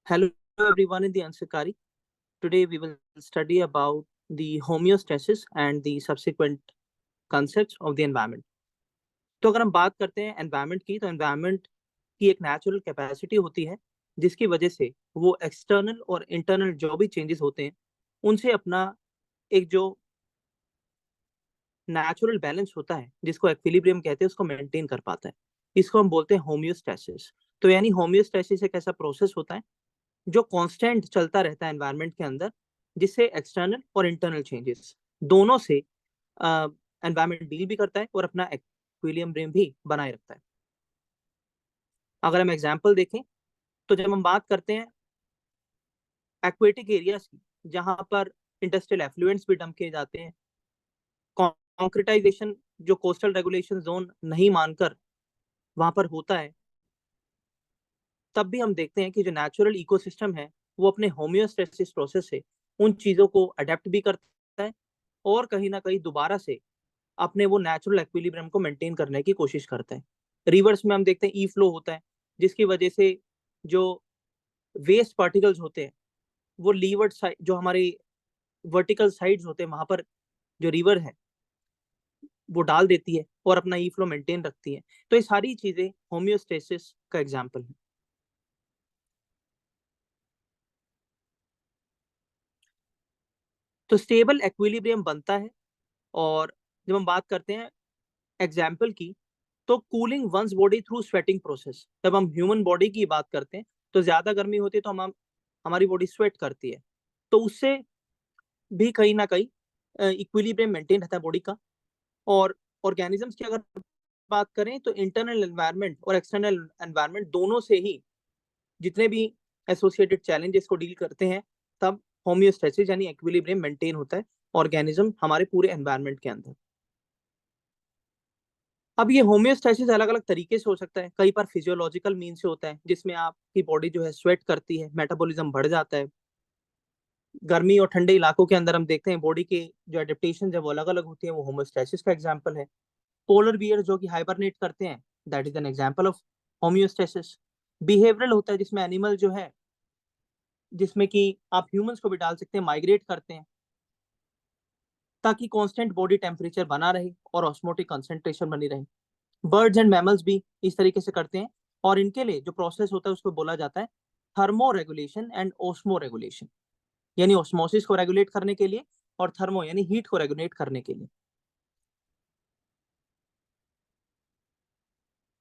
Hello everyone in the Ansakari. Today we will study about the homeostasis and the subsequent concepts of the environment. तो अगर हम बात करते हैं environment की, तो environment की एक natural capacity होती है जिसकी वजह से वो external और internal जो भी changes होते हैं उनसे अपना एक जो natural balance होता है जिसको equilibrium कहते हैं उसको maintain कर पाता है. इसको हम बोलते हैं homeostasis. तो यानी homeostasis एक ऐसा process होता है जो कांस्टेंट चलता रहता है एनवायरनमेंट के अंदर, जिससे एक्सटर्नल और इंटरनल चेंजेस दोनों से एनवायरनमेंट डील भी करता है और अपना इक्विलिब्रियम भी बनाए रखता है. अगर हम एग्जांपल देखें तो जब हम बात करते हैं एक्वेटिक एरियाज की, जहां पर इंडस्ट्रियल एफ्लुएंट्स भी डंप किए जाते हैं, कॉन्क्रिटाइजेशन जो कोस्टल रेगुलेशन जोन नहीं मानकर वहां पर होता है, तब भी हम देखते हैं कि जो नेचुरल इकोसिस्टम है वो अपने होम्योस्टेसिस प्रोसेस से उन चीजों को अडेप्ट भी करता है और कहीं ना कहीं दोबारा से अपने वो नेचुरल एक्विलिब्रियम को मेंटेन करने की कोशिश करता है. रिवर्स में हम देखते हैं ई फ्लो होता है, जिसकी वजह से जो वेस्ट पार्टिकल्स होते हैं वो लीवर्ड साइड, जो हमारी वर्टिकल साइड्स होते हैं वहां पर जो रिवर है वो डाल देती है और अपना ई फ्लो मेंटेन रखती है. तो ये सारी चीजें होम्योस्टेसिस का एग्जाम्पल है. तो स्टेबल एक्विलिब्रियम बनता है. और जब हम बात करते हैं एग्जाम्पल की, तो cooling once body through sweating process. जब हम ह्यूमन बॉडी की बात करते हैं तो ज्यादा गर्मी होती है तो हम हमारी बॉडी स्वेट करती है, तो उससे भी कहीं ना कहीं इक्विलिब्रियम मेंटेन रहता है बॉडी का. और ऑर्गेनिजम्स की अगर बात करें तो इंटरनल एनवायरनमेंट और एक्सटर्नल एनवायरनमेंट दोनों से ही जितने भी एसोसिएटेड चैलेंजेस को डील करते हैं, तब होम्योस्टेसिस यानी इक्विलिब्रियम मेंटेन होता है ऑर्गेनिज्म हमारे पूरे एनवायरनमेंट के अंदर. अब ये होम्योस्टेसिस अलग अलग तरीके से हो सकता है. कई बार फिजियोलॉजिकल मीन से होता है, जिसमें आपकी बॉडी जो है स्वेट करती है, मेटाबॉलिज्म बढ़ जाता है. गर्मी और ठंडे इलाकों के अंदर हम देखते हैं बॉडी के जो एडेप्टेशन है वो अलग अलग होती है, वो होम्योस्टेसिस का एग्जाम्पल है. पोलर बियर जो कि हाइबरनेट करते हैं, that is an example of homeostasis. Behavioural होता है जिसमें एनिमल जो है, जिसमें कि आप ह्यूमंस को भी डाल सकते हैं, माइग्रेट करते हैं ताकि कांस्टेंट बॉडी टेम्परेचर बना रहे और ऑस्मोटिक कंसंट्रेशन बनी रहे. बर्ड्स एंड मैमल्स भी इस तरीके से करते हैं. और इनके लिए जो प्रोसेस होता है उसको बोला जाता है thermo regulation and osmo regulation, यानी ऑस्मोसिस को रेगुलेट करने के लिए और थर्मो यानी हीट को रेगुलेट करने के लिए.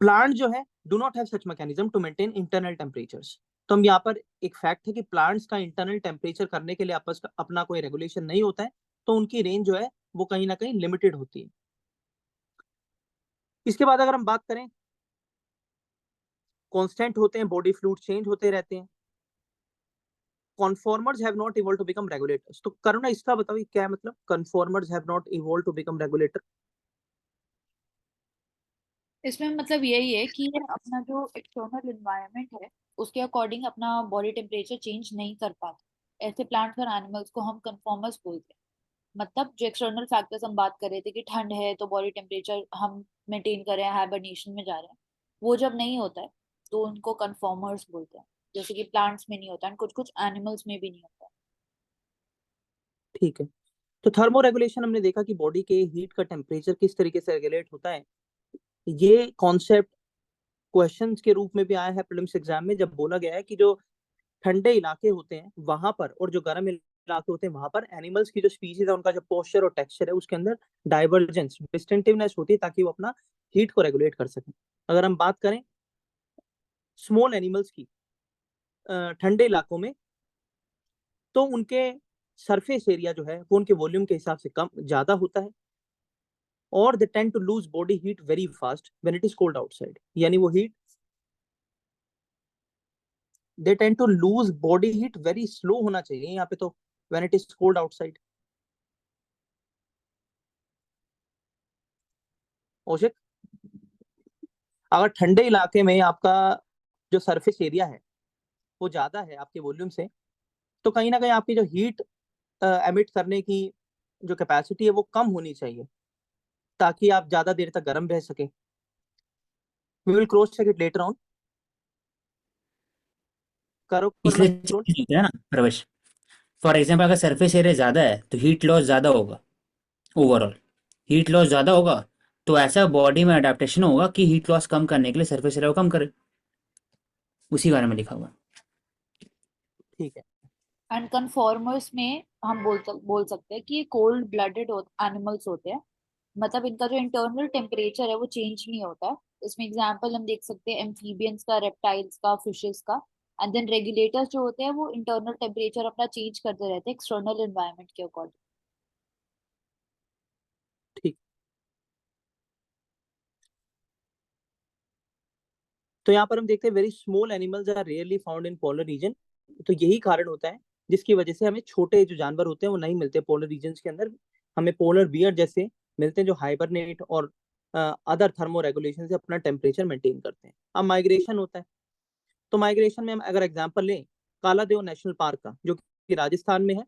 प्लांट जो है do not have such mechanism to maintain internal temperatures. तो हम यहाँ पर एक फैक्ट है कि प्लांट्स का इंटरनल टेम्परेचर करने के लिए आपस का अपना कोई रेगुलेशन नहीं होता है, तो उनकी रेंज जो है वो कहीं ना कहीं लिमिटेड होती है. इसके बाद अगर हम बात करें, कांस्टेंट होते हैं, बॉडी फ्लूइड चेंज होते रहते हैं. Conformers have not evolve to become regulators. तो करुणा इसका बताओ ये क्या है, मतलब conformers have not evolve to become regulator. इसमें मतलब यही है कि ये अपना जो एक्सटर्नल एनवायरनमेंट है उसके अकॉर्डिंग अपना बॉडी टेम्परेचर चेंज नहीं कर पाते। ऐसे प्लांट्स और एनिमल्स को हम कन्फॉर्मर्स बोलते हैं। मतलब जो एक्सटर्नल फैक्टर्स हम बात कर रहे थे कि ठंड है तो बॉडी टेम्परेचर हम मेंटेन कर रहे हैं, हाइबरनेशन में जा रहे हैं, वो जब नहीं होता है तो उनको कन्फॉर्मर्स बोलते हैं। जैसे कि प्लांट्स में नहीं होता है, कुछ कुछ एनिमल्स में भी नहीं होता है। ठीक है. तो थर्मो रेगुलेशन हमने देखा कि बॉडी के हीट का टेम्परेचर किस तरीके से रेगुलेट होता है. ये कॉन्सेप्ट क्वेश्चंस के रूप में भी आया है प्रीलिम्स एग्जाम में, जब बोला गया है कि जो ठंडे इलाके होते हैं वहां पर और जो गर्म इलाके होते हैं वहां पर एनिमल्स की जो स्पीसीज है उनका जो पोस्चर और टेक्सचर है उसके अंदर डाइवर्जेंस, डिस्टिंक्टिवनेस होती है ताकि वो अपना हीट को रेगुलेट कर सकें. अगर हम बात करें स्मॉल एनिमल्स की ठंडे इलाकों में, तो उनके सरफेस एरिया जो है वो उनके वॉल्यूम के हिसाब से कम ज्यादा होता है. और they tend to lose body heat very fast when it is cold outside. यानी वो हीट, they tend to lose body heat very slow होना चाहिए यहाँ पे, तो when it is cold outside. औषिक, अगर ठंडे इलाके में आपका जो सरफेस एरिया है वो ज्यादा है आपके वॉल्यूम से, तो कहीं ना कहीं आपकी जो हीट एमिट करने की जो कैपेसिटी है वो कम होनी चाहिए ताकि आप ज्यादा देर तक गर्म रह सके. We will cross check it later on. करो इसलिए कंट्रोल। चेंज होता है ना प्रवेश। फॉर एग्जाम्पल अगर सरफेस एरिया ज़्यादा है तो हीट लॉस ज़्यादा होगा। ओवरऑल हीट लॉस ज़्यादा होगा तो ऐसा बॉडी में अडेप्टेशन होगा कि हीट लॉस कम करने के लिए सरफेस एरिया को कम करे। उसी बारे में लिखा हुआ है। ठीक है। एंड कन्फॉर्मर्स में हम बोल सकते हैं कि ये कोल्ड ब्लडेड एनिमल्स होते हैं। मतलब इनका जो इंटरनल टेम्परेचर है वो चेंज नहीं होता। इसमें एग्जांपल हम देख सकते हैं एम्फीबियंस का, रेप्टाइल्स का, फिशेस का। एंड देन रेगुलेटर्स जो होते हैं वो इंटरनल टेम्परेचर अपना चेंज करते रहते हैं एक्सटर्नल एनवायरनमेंट के अकॉर्डिंग। ठीक। तो यहाँ पर हम देखते हैं very small animals are rarely found in polar region. तो यही कारण होता है जिसकी वजह से हमें छोटे जो जानवर होते हैं वो नहीं मिलते पोलर रीजन के अंदर। हमें पोलर बियर जैसे मिलते हैं जो हाइबरनेट और अदर थर्मो रेगुलेशन से अपना टेम्परेचर मेंटेन करते हैं। अब माइग्रेशन होता है, तो माइग्रेशन में हम अगर एग्जाम्पल लें कालादेव नेशनल पार्क का जो कि राजस्थान में है,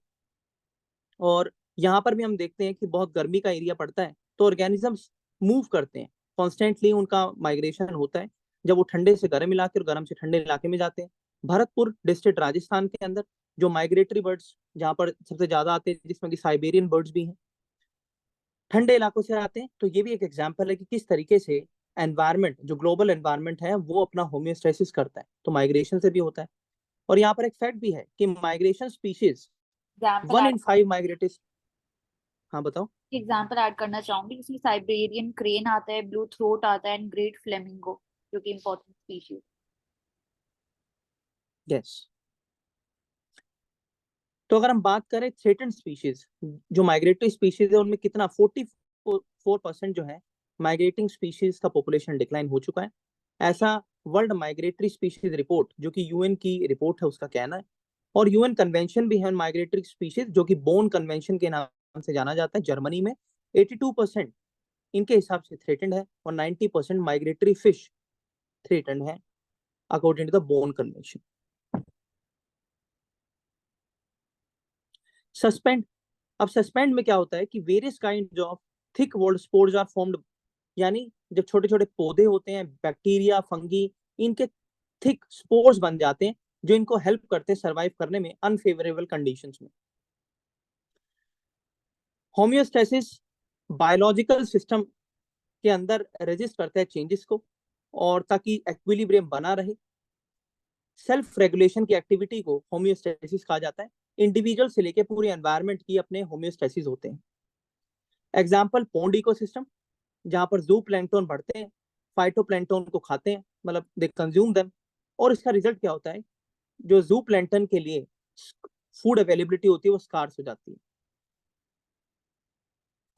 और यहाँ पर भी हम देखते हैं कि बहुत गर्मी का एरिया पड़ता है तो ऑर्गेनिजम्स मूव करते हैं कॉन्स्टेंटली, उनका माइग्रेशन होता है जब वो ठंडे से गर्म इलाके और गर्म से ठंडे इलाके में जाते हैं। भरतपुर डिस्ट्रिक्ट राजस्थान के अंदर जो माइग्रेटरी बर्ड्स जहाँ पर सबसे ज्यादा आते हैं, जिसमें कि साइबेरियन बर्ड्स भी हैं, ठंडे इलाकों से आते हैं। तो ये भी एक एग्जाम्पल है कि किस तरीके से एनवायरमेंट, जो ग्लोबल एनवायरमेंट है, वो अपना होम्योस्टेसिस करता है, तो माइग्रेशन से भी होता है। और यहाँ पर एक फैक्ट भी है कि migration species example 1 in 5 migratory. हाँ बताओ। एग्जाम्पल ऐड करना चाहूंगी, इसमें साइबेरियन क्रेन आता है, ब्लू थ्रोट आता है, एंड ग्रेट फ्लेमिंगो जो कि इंपॉर्टेंट स्पीशीज। यस। तो अगर हम बात करें थ्रेटेंड स्पीशीज, जो माइग्रेटरी स्पीशीज है उनमें कितना 44% जो है माइग्रेटिंग स्पीशीज का पॉपुलेशन डिक्लाइन हो चुका है। ऐसा वर्ल्ड माइग्रेटरी स्पीशीज रिपोर्ट जो कि यूएन की रिपोर्ट है उसका कहना है। और यूएन कन्वेंशन भी है माइग्रेटरी स्पीशीज जो कि बोन कन्वेंशन के नाम से जाना जाता है। जर्मनी में 82% इनके हिसाब से थ्रेटेंड है और 90% माइग्रेटरी फिश थ्रेटेंड है according to the Bonn convention. Suspend. अब सस्पेंड में क्या होता है कि various kind of thick walled spores are formed, यानी जब छोटे छोटे पौधे होते हैं, बैक्टीरिया, फंगी, इनके थिक स्पोर्स बन जाते हैं जो इनको हेल्प करते हैं सरवाइव करने में अनफेवरेबल कंडीशंस में। होम्योस्टेसिस बायोलॉजिकल सिस्टम के अंदर रेजिस्ट करता है चेंजेस को, और ताकि एक्विलिब्रियम बना रहे। सेल्फ रेगुलेशन की एक्टिविटी को होम्योस्टेसिस कहा जाता है। इंडिविजुअल से लेके पूरे एनवायरनमेंट की अपने होम्योस्टेसिस होते हैं। एग्जाम्पल पॉन्ड इकोसिस्टम, जहां पर जू प्लैंक्टन बढ़ते हैं, फाइटोप्लैंक्टन को खाते हैं, मतलब दे कंज्यूम देम। और इसका रिजल्ट क्या होता है, जो जू प्लैंक्टन के लिए फूड अवेलेबिलिटी होती है वो स्कार्स हो जाती है,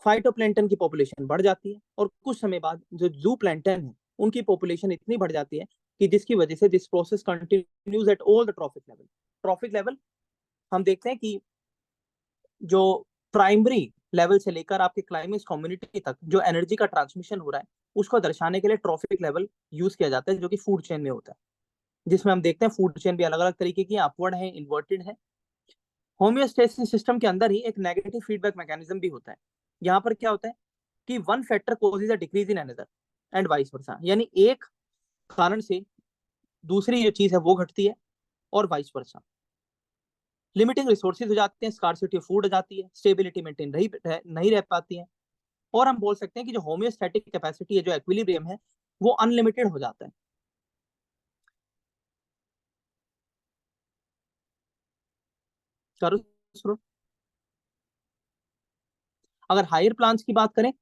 फाइटोप्लैंक्टन की पॉपुलेशन बढ़ जाती है, और कुछ समय बाद जो जू प्लैंक्टन है उनकी पॉपुलेशन इतनी बढ़ जाती है कि जिसकी वजह से this process continues at all the trophic level. Trophic level हम देखते हैं कि जो प्राइमरी लेवल से लेकर आपके क्लाइमेक्स कम्युनिटी तक जो एनर्जी का ट्रांसमिशन हो रहा है उसको दर्शाने के लिए ट्रॉफिक लेवल यूज किया जाता है, जो कि फूड चेन में होता है, जिसमें हम देखते हैं फूड चेन भी अलग अलग तरीके की, अपवर्ड है, इन्वर्टेड है। होम्योस्टेसिस सिस्टम के अंदर ही एक नेगेटिव फीडबैक मैकेनिज्म भी होता है। यहाँ पर क्या होता है कि one factor causes a decrease in another and vice versa, यानी एक कारण से दूसरी जो चीज है वो घटती है और वाइस वर्सा। लिमिटिंग रिसोर्सेज हो जाते हैं, स्कार्सिटी ऑफ फूड हो जाती है, स्टेबिलिटी मेंटेन नहीं रह पाती है। और हम बोल सकते हैं कि जो होम्योस्टैटिक कैपेसिटी है, जो एक्विलिब्रियम है, वो अनलिमिटेड हो जाता है। करो शुरू। अगर हायर प्लांट्स की बात करें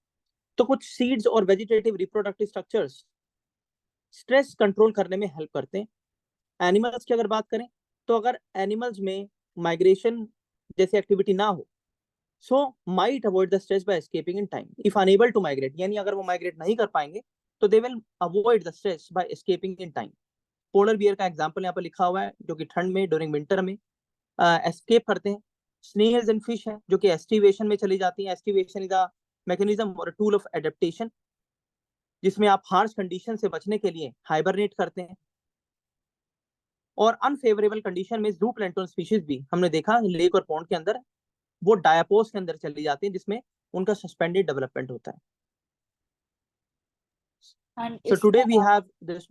तो कुछ सीड्स और vegetative reproductive structures stress control करने में हेल्प करते हैं। एनिमल्स की अगर बात करें तो अगर एनिमल्स में माइग्रेशन जैसी एक्टिविटी ना हो, so might avoid the stress by escaping in time. If unable to migrate, यानी अगर वो माइग्रेट नहीं कर पाएंगे तो they will avoid the stress by escaping in time. Polar bear का एग्जांपल यहाँ पर लिखा हुआ है, जो कि ठंड में ड्यूरिंग विंटर में एस्केप करते हैं। स्नेल्स एंड फिश है जो कि एस्टिवेशन में चली जाती हैं। एस्टिवेशन इज अ मैकेनिज्म और टूल ऑफ एडेप्टेशन, जिसमें आप हार्श कंडीशन से बचने के लिए हाइबरनेट करते हैं। और अनफेवरेबल कंडीशन में जू प्लैंक्टन स्पीशीज भी हमने देखा लेक और पॉन्ड के अंदर, वो डायापोस के अंदर चली जाती है जिसमें उनका सस्पेंडेड डेवलपमेंट होता है। एंड सो इसके टुडे वी अलावा हैव दिस।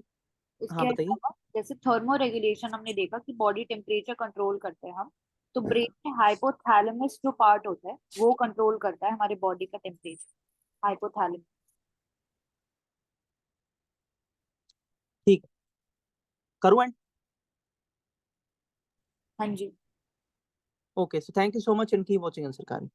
हाँ इसके बताइए। अलावा जैसे थर्मो रेगुलेशन हमने देखा कि बॉडी टेम्परेचर कंट्रोल करते हैं हम, तो ब्रेन में हाइपोथैलेमस जो पार्ट होता है वो कंट्रोल करता है हमारे बॉडी का टेम्परेचर, हाइपोथैलेमस। ठीक है, करूँ एंड? हाँ जी। Okay, so thank you so much and keep watching आंसरकारी।